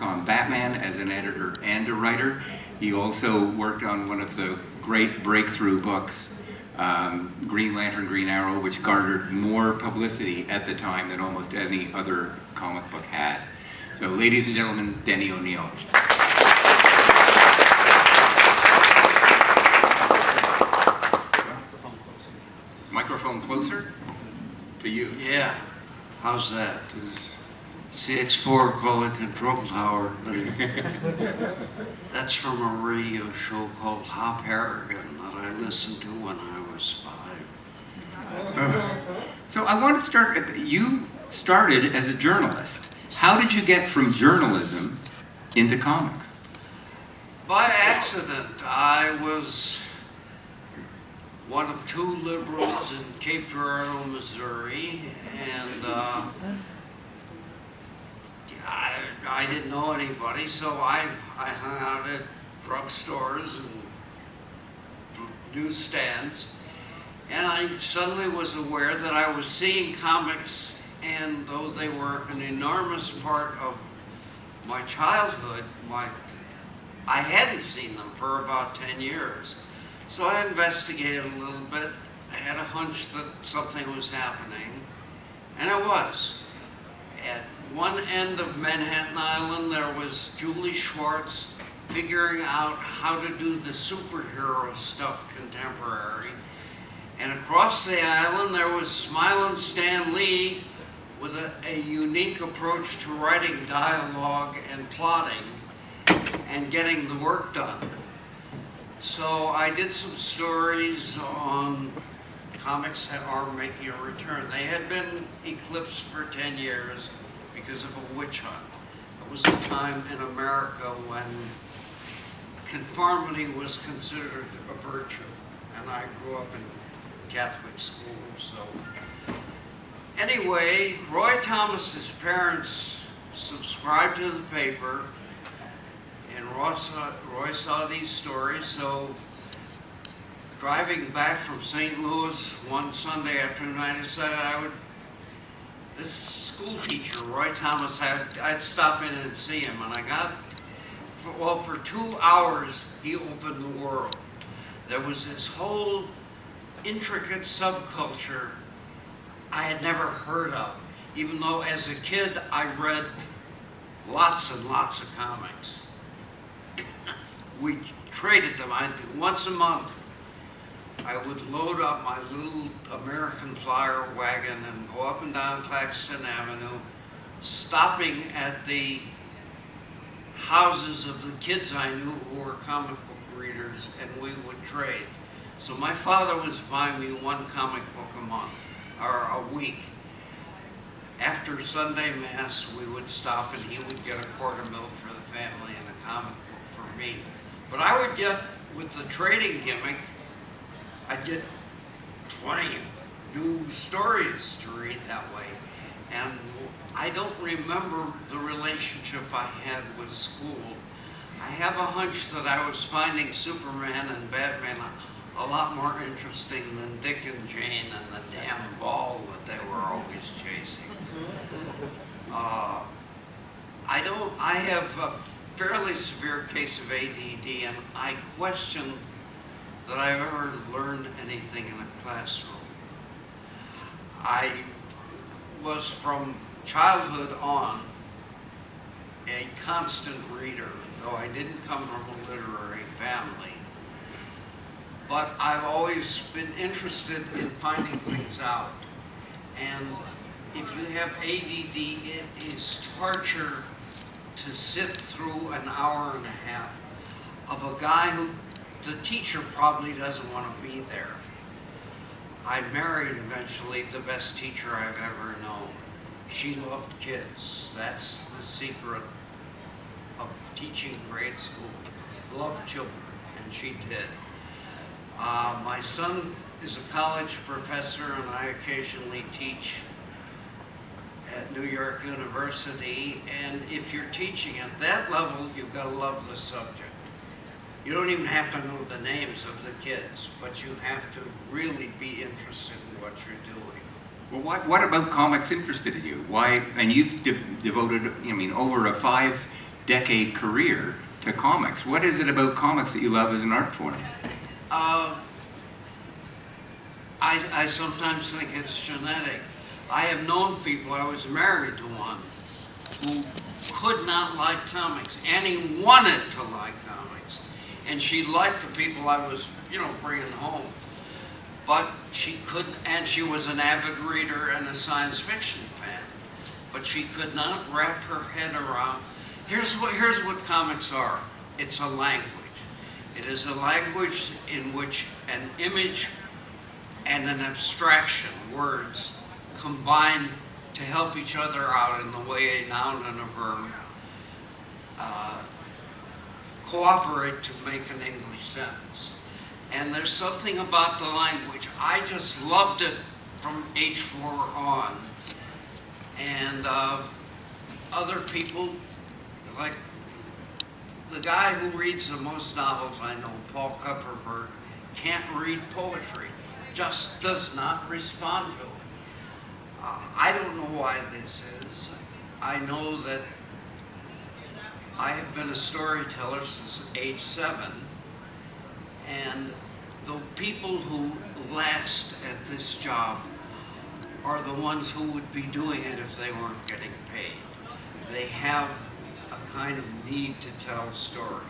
on Batman as an editor and a writer. He also worked on one of the great breakthrough books, Green Lantern, Green Arrow, which garnered more publicity at the time than almost any other comic book had. So, ladies and gentlemen, Denny O'Neil. Microphone closer to you. Yeah, how's that? Is CX4 calling control tower? That's from a radio show called Hop Harrigan that I listened to when I was 5. So I want to start, you started as a journalist. How did you get from journalism into comics? By accident. I was one of 2 liberals in Cape Girardeau, Missouri, and I didn't know anybody, so I hung out at drugstores and newsstands, and I suddenly was aware that I was seeing comics, and though they were an enormous part of my childhood, I hadn't seen them for about 10 years. So I investigated a little bit. I had a hunch that something was happening, and it was. At one end of Manhattan Island, there was Julie Schwartz figuring out how to do the superhero stuff contemporary. And across the island, there was Smilin' Stan Lee with a unique approach to writing dialogue and plotting and getting the work done. So I did some stories on comics that are making a return. They had been eclipsed for 10 years because of a witch hunt. It was a time in America when conformity was considered a virtue. And I grew up in Catholic school, so. Anyway, Roy Thomas's parents subscribed to the paper, and Roy saw these stories, so driving back from St. Louis one Sunday afternoon, I decided this school teacher, Roy Thomas, I'd stop in and see him, and I got, for 2 hours, he opened the world. There was this whole intricate subculture I had never heard of, even though as a kid I read lots and lots of comics. We traded them. Once a month, I would load up my little American Flyer wagon and go up and down Claxton Avenue, stopping at the houses of the kids I knew who were comic book readers, and we would trade. So my father was buying me 1 comic book a month, or a week. After Sunday Mass, we would stop and he would get a quart of milk for the family and a comic book for me. But I would get, with the trading gimmick, I'd get 20 new stories to read that way. And I don't remember the relationship I had with school. I have a hunch that I was finding Superman and Batman a lot more interesting than Dick and Jane and the damn ball that they were always chasing. I have a fairly severe case of ADD, and I question that I've ever learned anything in a classroom. I was from childhood on a constant reader, though I didn't come from a literary family. But I've always been interested in finding things out. And if you have ADD, it is torture to sit through an hour and a half of a guy who the teacher probably doesn't want to be there. I married eventually the best teacher I've ever known. She loved kids. That's the secret of teaching grade school. Love children, and she did. My son is a college professor, and I occasionally teach at New York University. And if you're teaching at that level, you've got to love the subject. You don't even have to know the names of the kids, but you have to really be interested in what you're doing. Well, what about comics interested in you? Why? And you've devoted, over a 5 decade career to comics. What is it about comics that you love as an art form? I sometimes think it's genetic. I have known people, I was married to one, who could not like comics. Annie wanted to like comics. And she liked the people I was, bringing home. But she couldn't, and she was an avid reader and a science fiction fan. But she could not wrap her head around. Here's what comics are. It's a language. It is a language in which an image and an abstraction, words, combine to help each other out in the way a noun and a verb cooperate to make an English sentence. And there's something about the language. I just loved it from age 4 on. And other people, like the guy who reads the most novels I know, Paul Kupperberg, can't read poetry, just does not respond to it. I don't know why this is. I know that I have been a storyteller since age 7, and the people who last at this job are the ones who would be doing it if they weren't getting paid. They have a kind of need to tell stories.